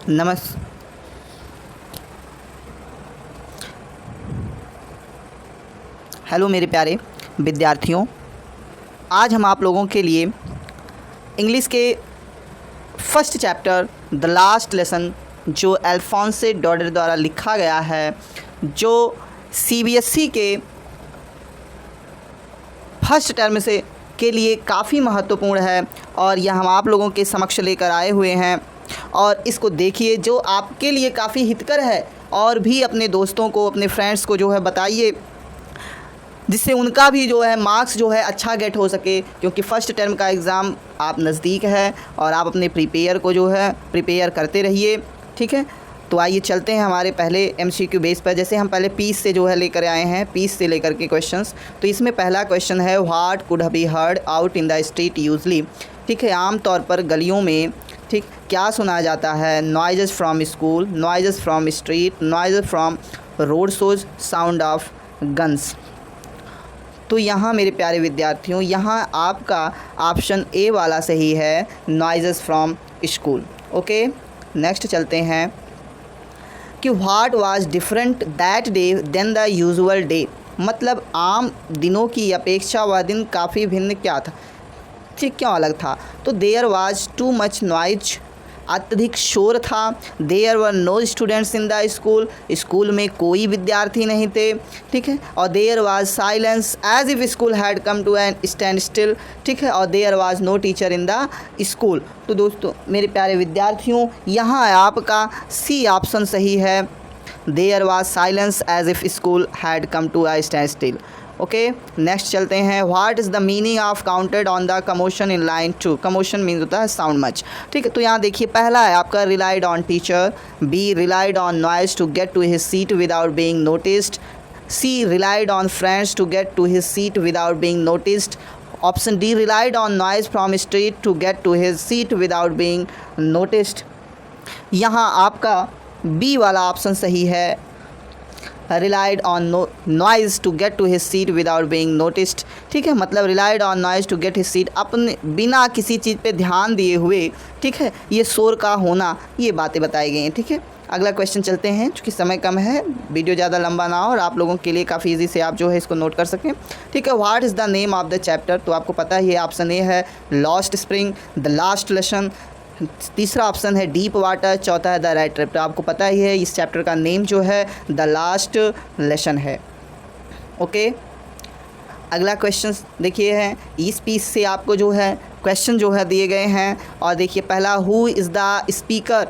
नमस् हेलो मेरे प्यारे विद्यार्थियों, आज हम आप लोगों के लिए इंग्लिश के first chapter the last lesson जो अल्फोंसे डॉडर द्वारा लिखा गया है, जो सीबीएसई के फर्स्ट टर्म से के लिए काफ़ी महत्वपूर्ण है और यह हम आप लोगों के समक्ष लेकर आए हुए हैं। और इसको देखिए, जो आपके लिए काफ़ी हितकर है, और भी अपने दोस्तों को, अपने फ्रेंड्स को जो है बताइए, जिससे उनका भी जो है मार्क्स जो है अच्छा गेट हो सके, क्योंकि फ़र्स्ट टर्म का एग्ज़ाम आप नज़दीक है और आप अपने प्रिपेयर करते रहिए। ठीक है, तो आइए चलते हैं हमारे पहले एमसीक्यू बेस पर। जैसे हम पहले पीस से जो है लेकर आए हैं, पीस से लेकर के क्वेश्चंस। तो इसमें पहला क्वेश्चन है, what could be heard out in the street usually. ठीक है, आम तौर पर गलियों में ठीक क्या सुना जाता है? Noises from school, noises from street, noises from road shows, sound of guns. तो यहाँ मेरे प्यारे विद्यार्थियों, यहाँ आपका ऑप्शन ए वाला सही है, noises from school. Okay, next चलते हैं कि what was different that day then the usual day. मतलब आम दिनों की अपेक्षा वह दिन काफ़ी भिन्न क्या था, ठीक, क्यों अलग था? तो there was too much noise, अत्यधिक शोर था। There were no students in the school, school में कोई विद्यार्थी नहीं थे। ठीक है, और there was silence as if school had come to an standstill. ठीक है, और there was no teacher in the school. तो दोस्तों मेरे प्यारे विद्यार्थियों, यहाँ आपका सी ऑप्शन सही है, there was silence as if school had come to a standstill. Okay, next चलते हैं, what is the meaning of counted on the commotion in line 2। Commotion means होता है साउंड मच। ठीक है, तो यहाँ देखिए, पहला है आपका relied on teacher, B relied on noise to get to his seat without being noticed, C relied on friends to get to his seat without being noticed, option D relied on noise from street to get to his seat without being noticed. यहाँ आपका B वाला option सही है, relied on noise to get to his seat without being noticed. ठीक है, मतलब relied on noise to get his seat, अपने बिना किसी चीज़ पे ध्यान दिए हुए, ठीक है, ये शोर का होना, ये बातें बताई गई हैं। ठीक है, अगला क्वेश्चन चलते हैं, चूँकि समय कम है, वीडियो ज़्यादा लंबा ना हो और आप लोगों के लिए काफ़ी ईजी से आप जो है इसको नोट कर सकें। ठीक है, what is the name of the chapter. तो आपको पता ही है, ऑप्शन ए है lost spring, the last lesson. तीसरा ऑप्शन है डीप वाटर, चौथा है द रेड ट्रिप। तो आपको पता ही है इस चैप्टर का नेम जो है द लास्ट लेसन है। ओके, अगला क्वेश्चन देखिए है, इस पीस से आपको जो है क्वेश्चन जो है दिए गए हैं। और देखिए, पहला, who is the speaker.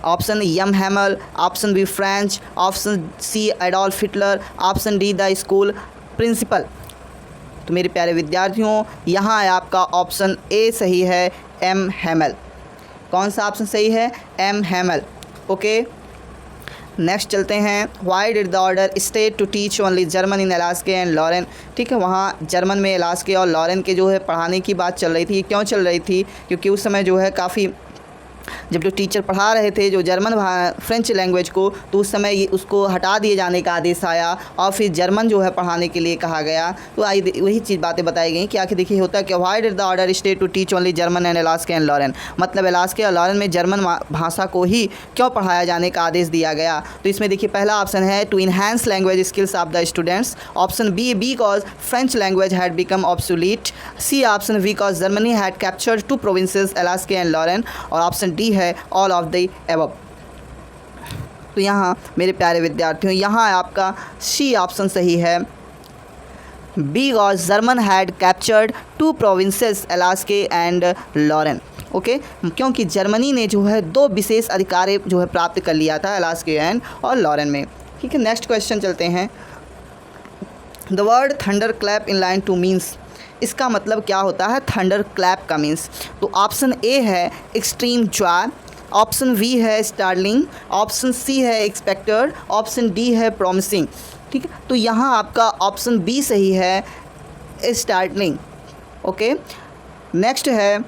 Option M Hamel, option B French, option C Adolf Hitler, option D the school principal. तो मेरे प्यारे विद्यार्थियों, यहाँ आपका ऑप्शन ए सही है, एम हैमल। कौन सा ऑप्शन सही है? एम हैमल। ओके, नेक्स्ट चलते हैं, why did the order state to teach only German in Alsace and Lorraine. ठीक है, वहाँ जर्मन में अलास्के और लॉरेन के जो है पढ़ाने की बात चल रही थी। क्यों चल रही थी? क्योंकि उस समय जो है काफ़ी, जब जो टीचर पढ़ा रहे थे जो जर्मन फ्रेंच लैंग्वेज को, तो उस समय ये उसको हटा दिए जाने का आदेश आया और फिर जर्मन जो है पढ़ाने के लिए कहा गया। तो आई वही चीज़ बातें बताई गई कि आखिर देखिए होता है कि why did the order state to teach only German and Alsace and Lorraine, मतलब अलास्के और लॉरेन में जर्मन भाषा को ही क्यों पढ़ाया जाने का आदेश दिया गया। तो इसमें देखिए, पहला ऑप्शन है to enhance language skills of the students, option B because French language had become obsolete, C option because Germany had captured 2 provinces Alsace and Lorraine, और ऑप्शन डी है ऑल ऑफ द एबव। तो यहाँ मेरे प्यारे विद्यार्थियों, यहाँ आपका सी option सही है, because German had captured 2 provinces Alsace and Lorraine. Okay, क्योंकि जर्मनी ने जो है 2 विशेष अधिकार जो है प्राप्त कर लिया था अलास्के एंड और लॉरेन में। ठीक है, नेक्स्ट क्वेश्चन चलते हैं, the word thunder clap in line 2 means. इसका मतलब क्या होता है थंडर क्लैप का मीन्स? तो ऑप्शन ए है एक्सट्रीम जॉय, ऑप्शन बी है स्टार्लिंग, ऑप्शन सी है एक्सपेक्टेड, ऑप्शन डी है प्रॉमिसिंग। ठीक है, तो यहाँ आपका ऑप्शन बी सही है, स्टार्टलिंग। ओके, नेक्स्ट है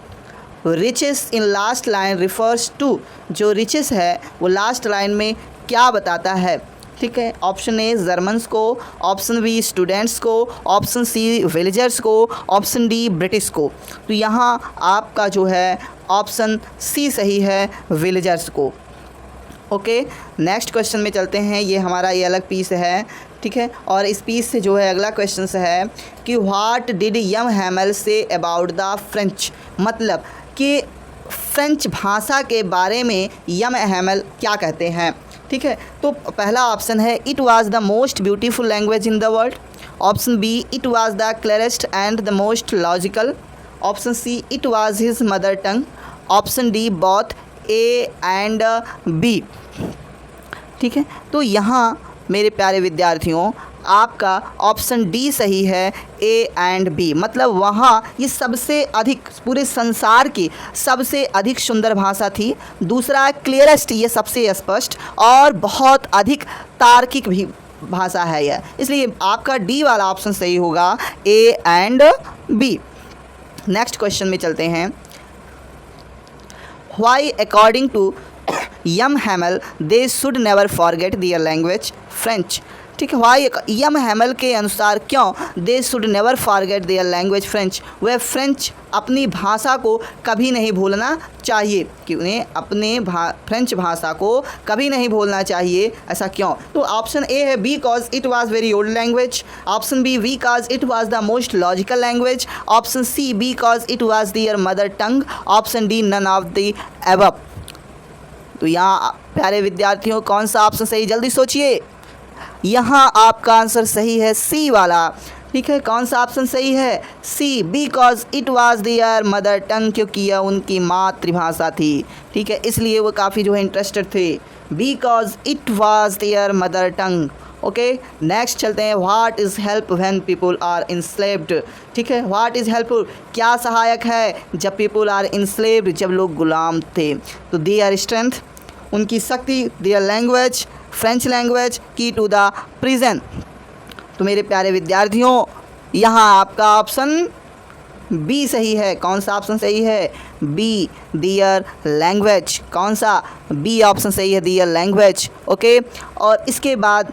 riches in last line refers to. जो रिचेस है वो लास्ट लाइन में क्या बताता है? ठीक है, ऑप्शन ए जर्मन्स को, ऑप्शन बी स्टूडेंट्स को, ऑप्शन सी विलेजर्स को, ऑप्शन डी ब्रिटिश को। तो यहाँ आपका जो है ऑप्शन सी सही है, विलेजर्स को। ओके, नेक्स्ट क्वेश्चन में चलते हैं। ये हमारा ये अलग पीस है, ठीक है। और इस पीस से जो है अगला क्वेश्चन है कि what did Yama हैमल say about the French, मतलब कि फ्रेंच भाषा के बारे में यम हैमल क्या कहते हैं, ठीक है। तो पहला ऑप्शन है it was the most beautiful language in the world. Option B it was the clearest and the most logical. Option C it was his mother tongue. Option D both A and B, ठीक है। तो यहाँ मेरे प्यारे विद्यार्थियों आपका option D सही है, ए एंड बी, मतलब वहाँ ये सबसे अधिक पूरे संसार की सबसे अधिक सुंदर भाषा थी। दूसरा क्लियरेस्ट, ये सबसे स्पष्ट और बहुत अधिक तार्किक भी भाषा है यह, इसलिए आपका डी वाला ऑप्शन सही होगा, A and B. Next question में चलते हैं। Why according to M Hamel they should never forget their language French, ठीक है। वाई यम हैमल के अनुसार क्यों they should never forget their language French, वह फ्रेंच अपनी भाषा को कभी नहीं भूलना चाहिए, कि उन्हें अपने फ्रेंच भाषा को कभी नहीं भूलना चाहिए, ऐसा क्यों? तो ऑप्शन ए है be cause it was very old language. Option B cause it was the most logical language. Option C be cause it was their mother tongue. Option D none of the above. तो यहाँ प्यारे विद्यार्थियों कौन सा option सही, जल्दी सोचिए। यहाँ आपका आंसर सही है सी वाला, ठीक है। कौन सा ऑप्शन सही है? C, because it was their mother tongue, क्योंकि यह उनकी मातृभाषा थी, ठीक है, इसलिए वो काफ़ी जो है इंटरेस्टेड थे, because it was their mother tongue. Okay, next चलते हैं। What is help when people are enslaved, ठीक है। व्हाट इज़ हेल्पफुल, क्या सहायक है जब पीपल आर इंस्लेव्ड, जब लोग गुलाम थे। तो देयर स्ट्रेंथ, उनकी शक्ति, देयर लैंग्वेज, फ्रेंच लैंग्वेज की टू द प्रिजन। तो मेरे प्यारे विद्यार्थियों यहाँ आपका ऑप्शन बी सही है। कौन सा ऑप्शन सही है? बी, दियर लैंग्वेज। कौन सा? बी ऑप्शन सही है, दियर लैंग्वेज। ओके, और इसके बाद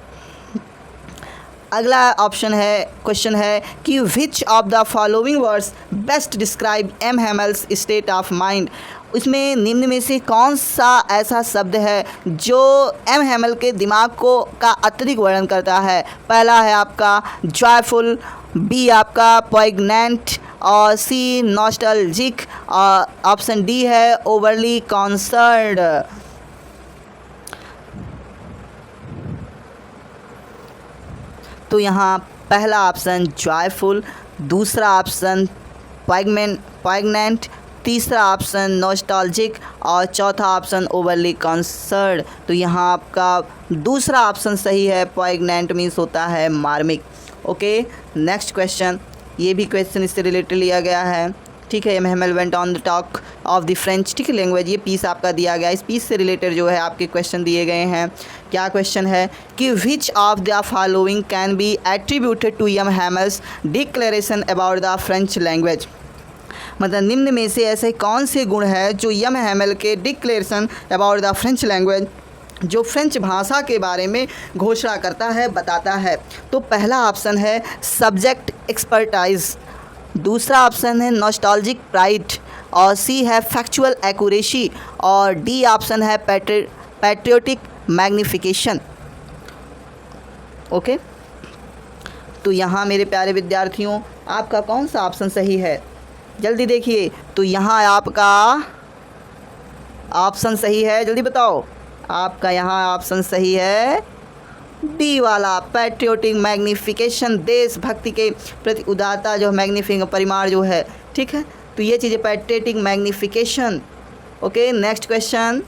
अगला ऑप्शन है, क्वेश्चन है कि which of the following words best describe M Hamel's state of mind. इसमें निम्न में से कौन सा ऐसा शब्द है जो एम हैमल के दिमाग को का अत्यधिक वर्णन करता है? पहला है आपका जॉयफुल, बी आपका पोइग्नेंट, और सी नॉस्टैल्जिक, और ऑप्शन डी है ओवरली कॉन्सर्न्ड। तो यहाँ पहला ऑप्शन जॉयफुल, दूसरा ऑप्शन पोइग्नेंट, तीसरा ऑप्शन नॉस्टैल्जिक और चौथा ऑप्शन ओवरली कंसर्न्ड। तो यहाँ आपका दूसरा ऑप्शन सही है, पोइग्नेंट मीन्स होता है मार्मिक। ओके, नेक्स्ट क्वेश्चन, ये भी क्वेश्चन इससे रिलेटेड लिया गया है, ठीक है। M Hamel went on the talk of the French, ठीक है, लैंग्वेज, ये पीस आपका दिया गया। इस पीस से रिलेटेड जो है आपके क्वेश्चन दिए गए हैं। क्या क्वेश्चन है कि which of the following can be attributed to M Hamel's declaration about the French language, मतलब निम्न में से ऐसे कौन से गुण हैं जो एम हैमल के declaration about the French language, जो फ्रेंच भाषा के बारे में घोषणा करता है, बताता है। तो पहला ऑप्शन है सब्जेक्ट एक्सपर्टाइज, दूसरा ऑप्शन है नॉस्टैल्जिक प्राइड, और सी है फैक्चुअल एक्यूरेसी, और डी ऑप्शन है पैट्रियोटिक मैग्निफिकेशन। ओके, तो यहाँ मेरे प्यारे विद्यार्थियों आपका कौन सा ऑप्शन सही है, जल्दी देखिए। तो यहाँ आपका ऑप्शन सही है, जल्दी बताओ। आपका यहाँ ऑप्शन सही है डी वाला, पैट्रियोटिक मैग्निफिकेशन, देशभक्ति के प्रति उदारता, जो मैग्निफिक परिमाण जो है, ठीक है। तो ये चीज़ें patriotic magnification. Okay, next question,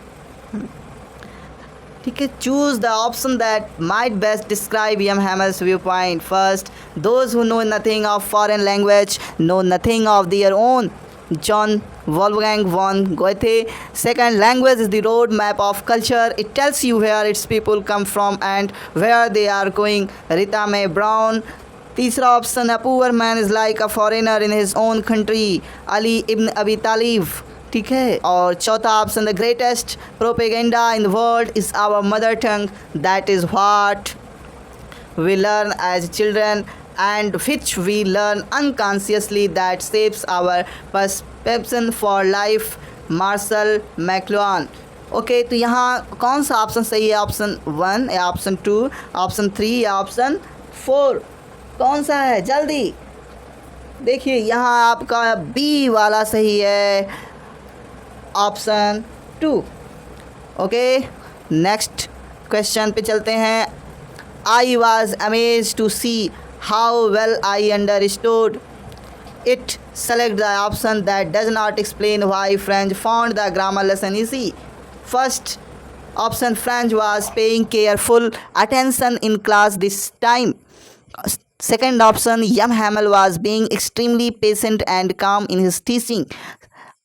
ठीक है। Choose the option that might best describe M Hamel's view point. First, those who know nothing of foreign language know nothing of their own, John Wolfgang von Goethe. Second, language is the road map of culture. It tells you where its people come from and where they are going. Rita Mae Brown. तीसरा option, a poor man is like a foreigner in his own country. Ali Ibn Abi Talib, ठीक है। और चौथा option, the greatest propaganda in the world is our mother tongue. That is what we learn as children and which we learn unconsciously that shapes our perception for life. Marshall McLuhan. Okay, तो यहाँ कौन सा option सही है? Option 1 या option 2, option 3 या option 4? कौन सा है? जल्दी देखिए, यहाँ आपका बी वाला सही है, ऑप्शन 2। ओके, नेक्स्ट क्वेश्चन पे चलते हैं। I was amazed to see how well I understood it. Select the option that does not explain why French found the grammar lesson easy. First option, French was paying careful attention in class this time. Second option, Yam Hamel was being extremely patient and calm in his teaching.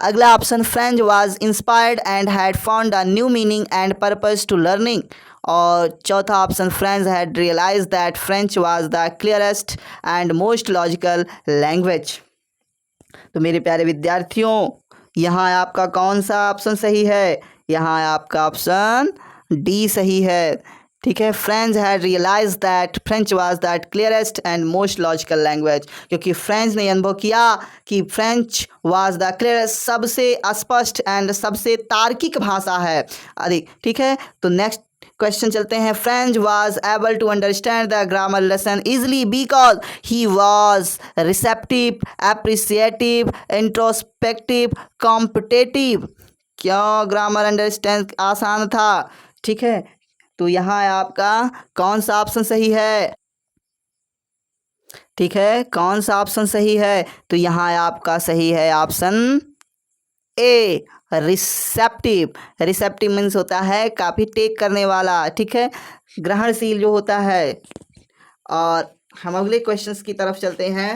अगला option, French was inspired and had found a new meaning and purpose to learning. और चौथा option, French had realized that French was the clearest and most logical language. तो मेरे प्यारे विद्यार्थियों, यहाँ आपका कौन सा ऑप्शन सही है? यहाँ आपका ऑप्शन डी सही है। ठीक है, French had realize that French was that clearest and most logical language, क्योंकि फ्रेंच ने अनुभव किया कि फ्रेंच वाज द क्लियरेस्ट, सबसे स्पष्ट एंड सबसे तार्किक भाषा है। अरे ठीक है, तो नेक्स्ट क्वेश्चन चलते हैं। French was able to understand the grammar lesson easily because he was receptive, appreciative, introspective, competitive. क्यों ग्रामर अंडरस्टैंड आसान था? ठीक है, तो यहाँ आपका कौन सा ऑप्शन सही है? ठीक है, कौन सा ऑप्शन सही है? तो यहाँ आपका सही है ऑप्शन ए, रिसेप्टिव। रिसेप्टिव मीन्स होता है काफ़ी टेक करने वाला, ठीक है, ग्रहणशील जो होता है। और हम अगले क्वेश्चंस की तरफ चलते हैं।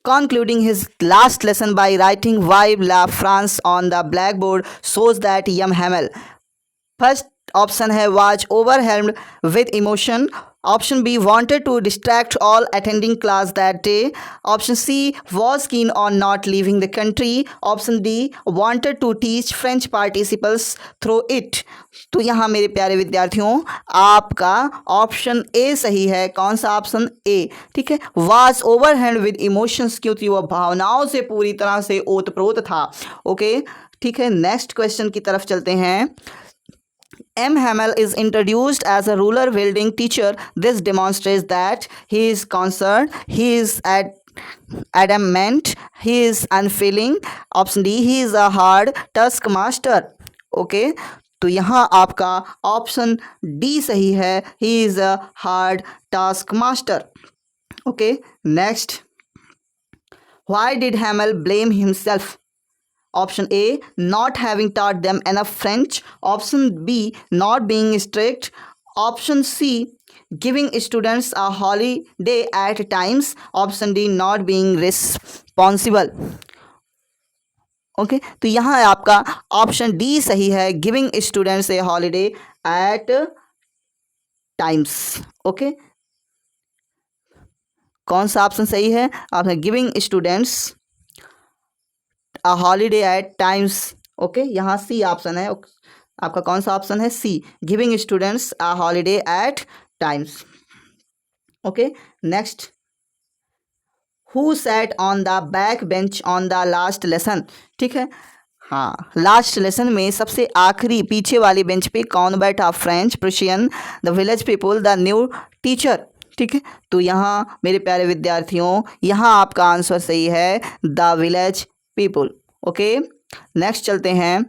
Concluding his last lesson by writing Vive la France on the blackboard shows that Yam Hamel, first option है, was overwhelmed with emotion. Option B, wanted to distract all attending class that day. Option C, was keen on not leaving the country. Option D, wanted to teach French participles through it. तो यहाँ मेरे प्यारे विद्यार्थियों, आपका option A सही है। कौन सा ऑप्शन? ए। ठीक है, was overwhelmed with emotions, क्योंकि वह भावनाओं से पूरी तरह से ओतप्रोत था। ओके, ठीक है, नेक्स्ट क्वेश्चन की तरफ चलते हैं। M. Hamel is introduced as a ruler wielding teacher. This demonstrates that he is concerned, he is adamant, he is unfeeling. Option D, he is a hard taskmaster. Okay, तो यहाँ आपका option D सही है, he is a hard taskmaster. Okay, next, why did Hamel blame himself? Option A, not having taught them enough French. Option B, not being strict. Option C, giving students a holiday at times. Option D, not being responsible. Okay, तो यहाँ आपका option D सही है, giving students a holiday at times. Okay, कौन सा option सही है? आपने giving students a holiday at times. Okay, यहाँ सी ऑप्शन है। आपका कौन सा ऑप्शन है? C, giving students a holiday at times. Okay, next, who sat on the back bench on the last lesson. ठीक है, हाँ, लास्ट लेसन में सबसे आखिरी पीछे वाली बेंच पे कौन बैठा? French, Prussian, the village people, the new teacher. ठीक है, तो यहाँ मेरे प्यारे विद्यार्थियों, यहाँ आपका आंसर सही है, the village people. Okay, next चलते हैं।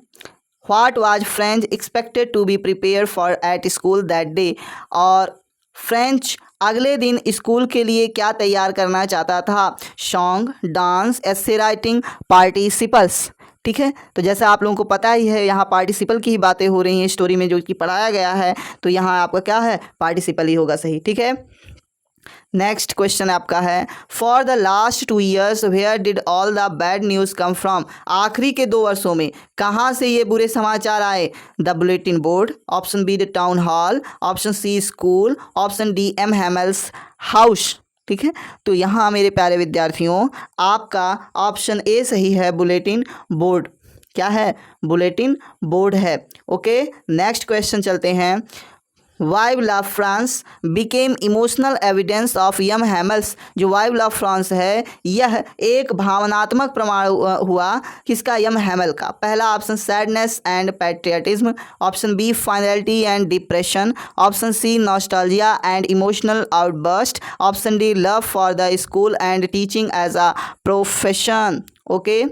What was French expected to be prepare for at school that day. और फ्रेंच अगले दिन स्कूल के लिए क्या तैयार करना चाहता था? सॉन्ग, डांस, एस्से राइटिंग, पार्टिसिपल्स। ठीक है, तो जैसा आप लोगों को पता ही है, यहाँ पार्टिसिपल की ही बातें हो रही हैं स्टोरी में जो कि पढ़ाया गया है, तो यहाँ आपका क्या है? पार्टिसिपल ही होगा सही। ठीक है, नेक्स्ट क्वेश्चन आपका है, for the last 2 years where did all the bad news come from. आखिरी के 2 वर्षों में कहाँ से ये बुरे समाचार आए? The bulletin board. Option B, the town hall. Option C, school. Option D, M Hamel's house. ठीक है, तो यहाँ मेरे प्यारे विद्यार्थियों, आपका ऑप्शन ए सही है, बुलेटिन बोर्ड। क्या है? बुलेटिन बोर्ड है। ओके, नेक्स्ट क्वेश्चन चलते हैं। Wife of France became emotional evidence of M Hamel's. जो वाइव ऑफ फ्रांस है यह एक भावनात्मक प्रमाण हुआ किसका, यम हैमल का। पहला option sadness and patriotism, option B finality and depression, option C nostalgia and emotional outburst, option D love for the school and teaching as a profession. Okay,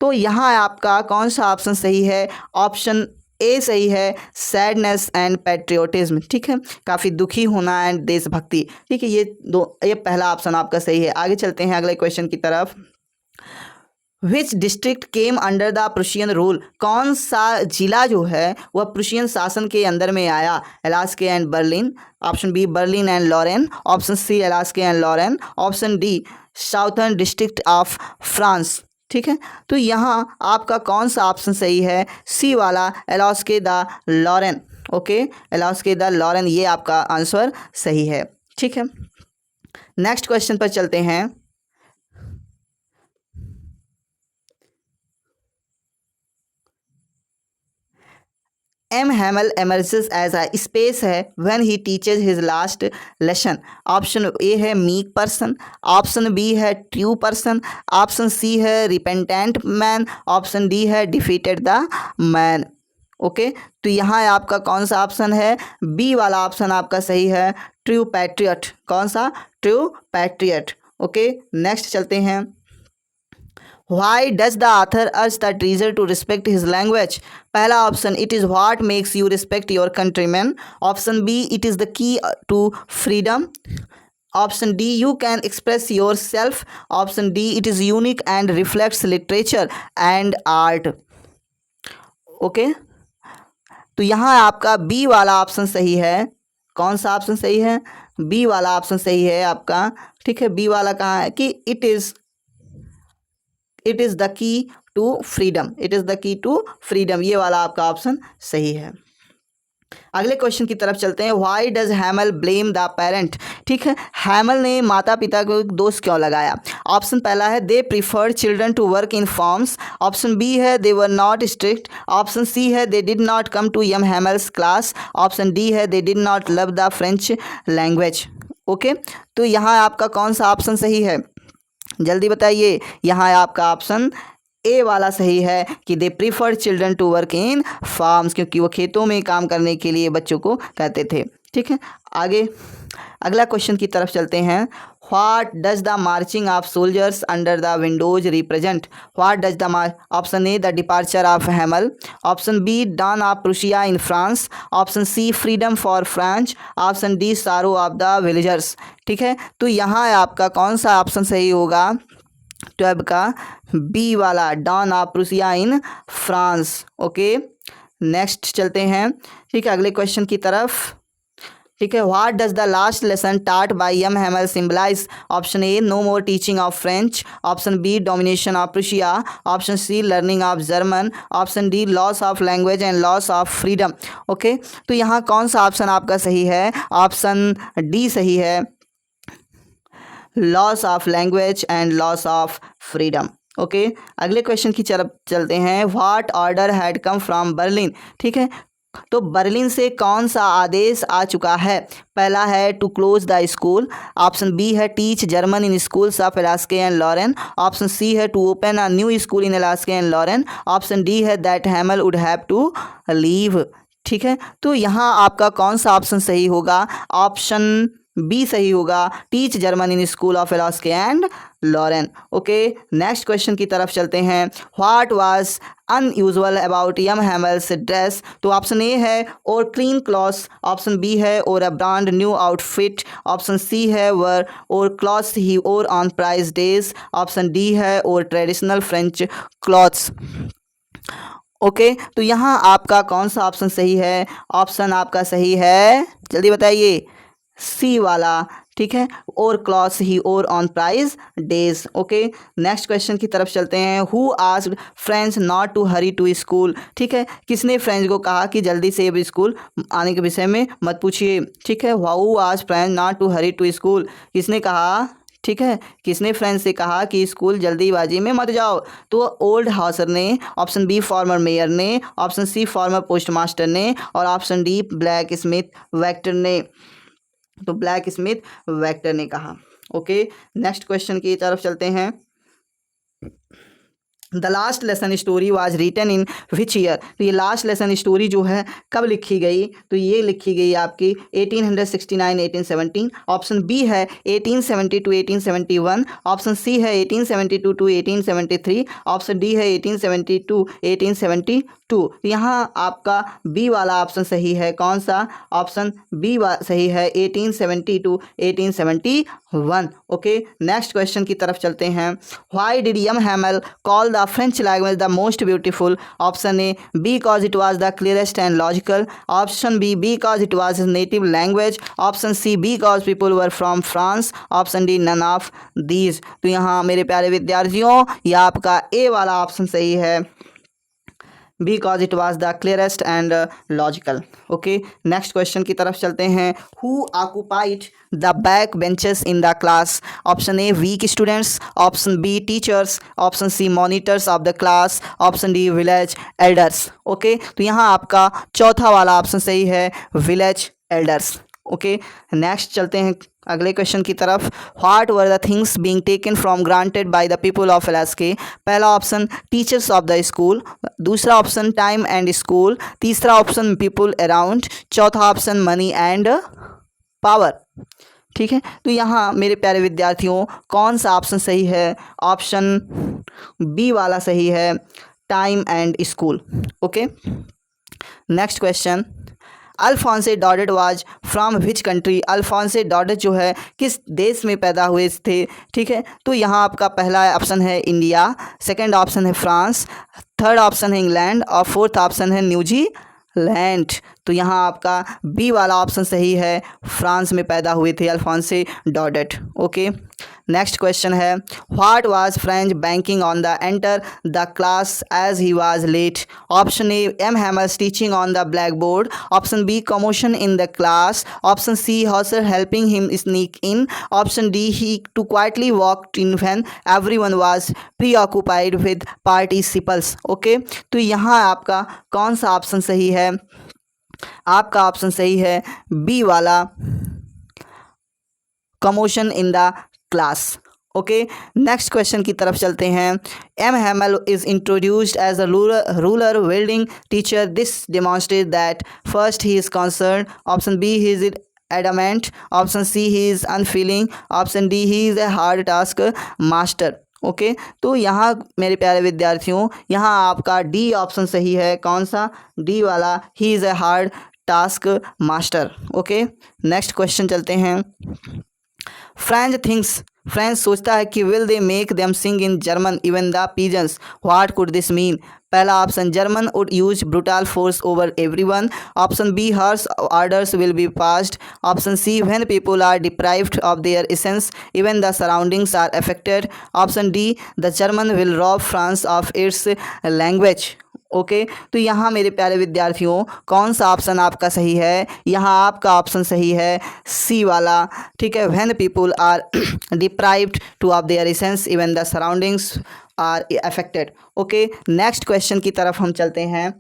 तो यहाँ आपका कौन सा ऑप्शन सही है, ऑप्शन ए सही है, सैडनेस एंड पैट्रियोटिज्म। ठीक है, काफ़ी दुखी होना एंड देशभक्ति। ठीक है, ये पहला ऑप्शन आपका सही है। आगे चलते हैं अगले क्वेश्चन की तरफ। Which district came under the Prussian rule. कौन सा जिला जो है वह प्रुशियन शासन के अंदर में आया, Alsace and Berlin, option B Berlin and Lorraine, option C Alsace and Lorraine, option D southern district of France. ठीक है, तो यहाँ आपका कौन सा ऑप्शन सही है, सी वाला Alsace the Lorraine. Okay, Alsace the Lorraine ये आपका आंसर सही है। ठीक है, नेक्स्ट क्वेश्चन पर चलते हैं। M Hamel emerges as a space है when he teaches his last lesson. Option A है मीक पर्सन, ऑप्शन बी है ट्रू पर्सन, ऑप्शन सी है रिपेंटेंट मैन, ऑप्शन डी है डिफीटेड द मैन। ओके, तो यहाँ आपका कौन सा ऑप्शन है, बी वाला ऑप्शन आपका सही है, ट्रू पैट्रियट। कौन सा, ट्रू पैट्रियट। ओके, नेक्स्ट चलते हैं। Why does the author urge the reader to respect his language? पहला option, it is what makes you respect your countrymen. Option B, it is the key to freedom. Option D, you can express yourself. Option D, it is unique and reflects literature and art. Okay, तो यहाँ आपका B वाला option सही है। कौन सा option सही है, बी वाला ऑप्शन सही है आपका। ठीक है, बी वाला कहाँ है कि it is the key to freedom, it is the key to freedom, ये वाला आपका ऑप्शन सही है। अगले क्वेश्चन की तरफ चलते हैं। Why does हैमल blame the parent. ठीक है, हैमल ने माता पिता को दोष क्यों लगाया। ऑप्शन पहला है they prefer children to work in farms, option B है they were not strict, option C है they did not come to M Hamel's class, option D है they did not love the French language. Okay, तो यहाँ आपका कौन सा option सही है, जल्दी बताइए। यहाँ आपका ऑप्शन ए वाला सही है कि they prefer children to work in farms, क्योंकि वो खेतों में काम करने के लिए बच्चों को कहते थे। ठीक है, आगे अगला क्वेश्चन की तरफ चलते हैं। What does the marching of soldiers under the windows represent. What does the march, option A the departure of Hamel, option B dawn of Prussia in France, option C freedom for Franz, option D sorrow of the villagers. ठीक है, तो यहाँ आपका कौन सा option सही होगा, 12 का बी वाला, dawn of Prussia in France. Okay, next चलते हैं। ठीक है, अगले क्वेश्चन की तरफ। ठीक है, what does the last lesson taught by M Hamel symbolize. Option A no more teaching of French, option B domination of Prussia, option C learning of German, option D loss of language and loss of freedom. Okay, तो यहाँ कौन सा option आपका सही है, option D सही है, loss of language and loss of freedom. Okay, अगले क्वेश्चन की तरफ चलते हैं। What order had come from Berlin. ठीक है, तो बर्लिन से कौन सा आदेश आ चुका है। पहला है to close the school, option B है teach German in schools of Alsace and Lorraine, option C है to open a new school in Alsace and Lorraine, option D है that Hamel would have to leave. ठीक है, तो यहाँ आपका कौन सा ऑप्शन सही होगा, ऑप्शन बी सही होगा, teach German in school of Alsace and Lorraine. Okay, next question की तरफ चलते हैं। What was unusual about M Hamel's dress. तो ऑप्शन ए है wore clean clothes, option B है wore a brand new outfit, option C है wore wore clothes ही और on prize days, option D है wore traditional French clothes. Okay, तो यहाँ आपका कौन सा ऑप्शन सही है, ऑप्शन आपका सही है, जल्दी बताइए, सी वाला। ठीक है, और क्लॉथ्स ही और on prize days. Okay, next question की तरफ चलते हैं। Who asked friends not to hurry to school. ठीक है, किसने फ्रेंड्स को कहा कि जल्दी से अब स्कूल आने के विषय में मत पूछिए। ठीक है, who asked friends not to hurry to school, किसने कहा ठीक है, किसने फ्रेंच से कहा कि स्कूल जल्दीबाजी में मत जाओ? तो ओल्ड हाउसर ने, ऑप्शन बी फॉर्मर मेयर ने, ऑप्शन सी फॉर्मर पोस्टमास्टर ने, और option D black Smith vector ने। तो ब्लैक स्मिथ वेक्टर ने कहा। ओके, नेक्स्ट क्वेश्चन की तरफ चलते हैं। The last lesson story was written in which year? तो ये लास्ट लेसन स्टोरी जो है कब लिखी गई? तो ये लिखी गई आपकी 1869 1817। ऑप्शन बी है 1870 टू 1871, ऑप्शन सी है 1872 टू 1873, ऑप्शन डी है 1870 टू 1872। यहाँ आपका बी वाला ऑप्शन सही है। कौन सा? ऑप्शन बी सही है, 1870 टू 1871। ओके, नेक्स्ट क्वेश्चन की तरफ चलते हैं। Why did M Hamel call the French language the most beautiful? Option A, because it was the clearest and logical. Option B, because it was his native language. Option C, because people were from France. Option D, none of these. तो यहाँ मेरे प्यारे विद्यार्थियों, यह आपका ए वाला option सही है, because it was the clearest and logical. Okay, next question की तरफ चलते हैं। Who occupied the back benches in the class? Option A, weak students. Option B, teachers. Option C, monitors of the class. Option D, village elders. Okay, तो यहाँ आपका चौथा वाला option सही है, village elders. ओके, नेक्स्ट चलते हैं अगले क्वेश्चन की तरफ। What were the things being taken from granted by the people of Alaska? पहला option teachers of the school, दूसरा ऑप्शन टाइम एंड स्कूल, तीसरा ऑप्शन पीपल अराउंड, चौथा ऑप्शन मनी एंड पावर। ठीक है, तो यहाँ मेरे प्यारे विद्यार्थियों कौन सा ऑप्शन सही है? ऑप्शन बी वाला सही है, time and school. Okay, next question. Alphonse Daudet was from which country? Alphonse Daudet जो है किस देश में पैदा हुए थे? ठीक है, तो यहाँ आपका पहला ऑप्शन है इंडिया, सेकंड ऑप्शन है फ्रांस, थर्ड ऑप्शन है इंग्लैंड और फोर्थ ऑप्शन है न्यूजीलैंड। तो यहाँ आपका बी वाला ऑप्शन सही है, फ्रांस में पैदा हुए थे Alphonse Daudet. Okay, next question है। What was French banking on the enter the class as he was late? Option A, M Hamel's teaching on the black board, option B, commotion in the class, option C, Hauser helping him sneak in, option D, he too quietly walked in when everyone was preoccupied with participles. Okay, तो यहाँ आपका कौन सा option सही है? आपका option सही है बी वाला, commotion in the class. Okay, next question की तरफ चलते हैं। M Hamel is introduced as a ruler welding teacher, this demonstrate that first he is concern, option B, he is adamant, option C, he is unfeeling, option D, he is a hard task master. Okay, तो यहाँ मेरे प्यारे विद्यार्थियों यहाँ आपका D option सही है। कौन सा? डी वाला, he is a hard task master. Okay, next question चलते हैं। फ्रेंच सोचता है कि will they make them sing in German even the pigeons, what could this mean? पहला option, German would use brutal force over everyone, option B, harsh orders will be passed, option C, when people are deprived of their essence even the surroundings are affected, option D, the German will rob France of its language. Okay, तो यहाँ मेरे प्यारे विद्यार्थियों कौन सा option आपका सही है? यहाँ आपका ऑप्शन सही है सी वाला। ठीक है, when people are deprived to of their essence even the surroundings are affected. Okay, next question की तरफ हम चलते हैं।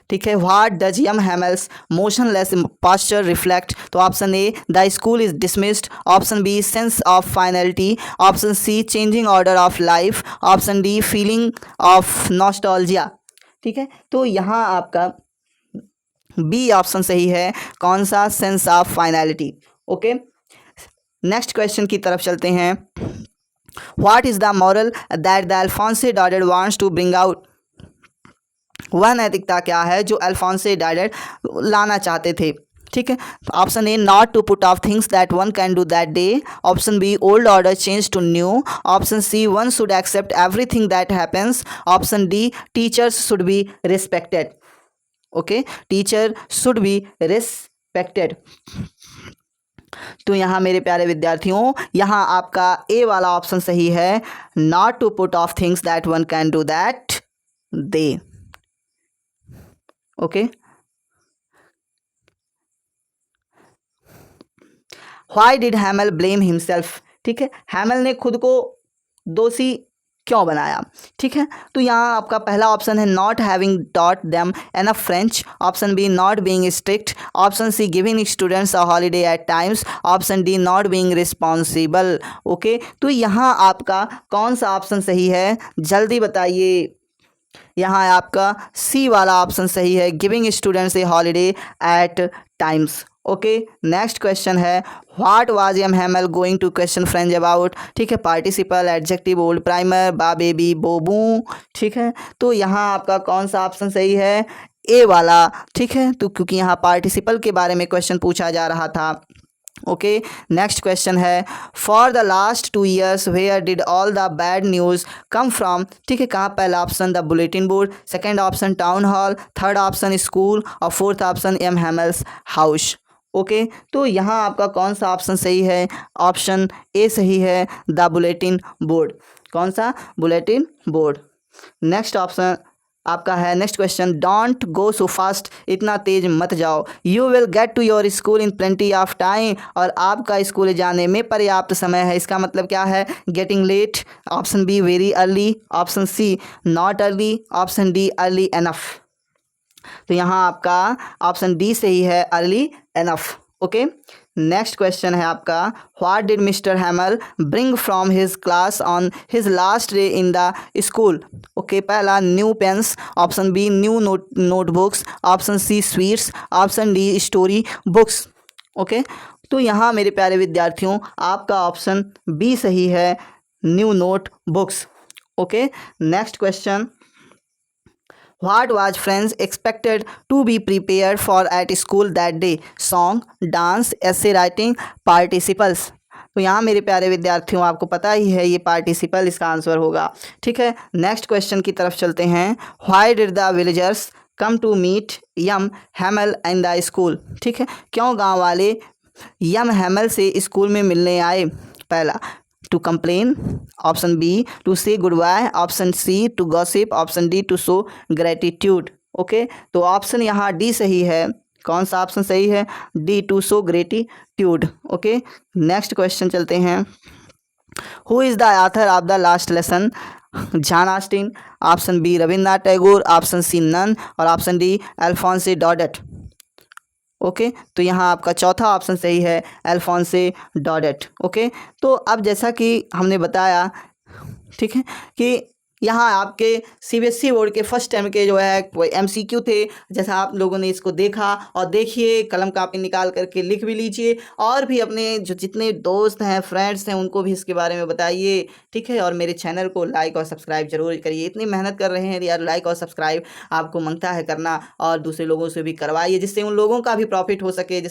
ठीक है, what does M Hamel's motionless posture reflect? तो option A, the school is dismissed, option B, sense of finality, option C, changing order of life, option D, feeling of nostalgia. ठीक है, तो यहाँ आपका बी ऑप्शन सही है। कौन सा? Sense of finality. Okay, next question की तरफ चलते हैं। What is the moral that the Alphonse Daudet wants to bring out? वह नैतिकता क्या है जो अल्फोंसे डॉडेट लाना चाहते थे? ठीक है, option A, not to put off things that one can do that day, option B, old order change to new, option C, one should accept everything that happens, option D, teachers should be respected. Okay, teacher should be respected. तो यहाँ मेरे प्यारे विद्यार्थियों यहाँ आपका ए वाला option सही है, not to put off things that one can do that day. Okay, why did Hamel blame himself? ठीक है, हैमल ने खुद को दोषी क्यों बनाया? ठीक है, तो यहाँ आपका पहला ऑप्शन है not having taught them enough French, option B not being strict, option C giving students a holiday at times, option D not being responsible. Okay, तो यहाँ आपका कौन सा ऑप्शन सही है, जल्दी बताइए। यहाँ आपका सी वाला ऑप्शन सही है, giving students a holiday at times. Okay, next question है what was M Hamel going to question French about? ठीक है, पार्टिसिपल, एडजेक्टिव, ओल्ड प्राइमर, बा बेबी, बोबू। ठीक है, तो यहाँ आपका कौन सा ऑप्शन सही है? ए वाला। ठीक है, तो क्योंकि यहाँ पार्टिसिपल के बारे में क्वेश्चन पूछा जा रहा था। ओके, नेक्स्ट क्वेश्चन है for the last 2 years where did all the bad news come from? ठीक है, कहाँ? पहला option the bulletin board, second option town hall, third option school और fourth option M Hamel's house. Okay, तो यहाँ आपका कौन सा ऑप्शन सही है? ऑप्शन ए सही है, द बुलेटिन बोर्ड। कौन सा? Bulletin board. नेक्स्ट ऑप्शन आपका है, next question don't go so fast, इतना तेज मत जाओ, you will get to your school in plenty of time, और आपका स्कूल जाने में पर्याप्त समय है। इसका मतलब क्या है? Getting late, option B very early, option C not early, option D early enough. तो यहाँ आपका ऑप्शन डी सही है, early enough. Okay, next question है आपका what did Mister Hamel bring from his class on his last day in the school? Okay, पहला new pens, option B new notebooks, option C sweets, option D story books. Okay, तो यहाँ मेरे प्यारे विद्यार्थियों आपका option B सही है, new note books. Okay, next question What was friends expected to be prepared for at school that day? Song, dance, essay writing, participles। तो यहाँ मेरे प्यारे विद्यार्थियों आपको पता ही है ये पार्टिसिपल इसका आंसर होगा। ठीक है, नेक्स्ट क्वेश्चन की तरफ चलते हैं। Why did the villagers come to meet M Hamel in the school? ठीक है, क्यों गांव वाले यम हैमल से स्कूल में मिलने आए? पहला to complain, option B to say goodbye, option C to gossip, option D to show gratitude. Okay, तो ऑप्शन यहाँ डी सही है। कौन सा ऑप्शन सही है? D, to show gratitude. Okay, next question चलते हैं। Who is the author of the last lesson? John Austin, option B Rabindranath Tagore, option C none और option D Alphonse Daudet. Okay, तो यहाँ आपका चौथा ऑप्शन सही है, अल्फोंसे डॉडेट। ओके, तो अब जैसा कि हमने बताया, ठीक है, कि यहाँ आपके सीबीएसई बोर्ड के फर्स्ट टाइम के जो है वो एमसीक्यू थे। जैसा आप लोगों ने इसको देखा और देखिए, कलम कापी निकाल करके लिख भी लीजिए और भी अपने जो जितने दोस्त हैं, फ्रेंड्स हैं, उनको भी इसके बारे में बताइए। ठीक है, और मेरे चैनल को लाइक और सब्सक्राइब जरूर करिए। इतनी मेहनत कर रहे हैं यार, लाइक और सब्सक्राइब आपको मांगता है करना, और दूसरे लोगों से भी करवाइए जिससे उन लोगों का भी प्रॉफिट हो सके।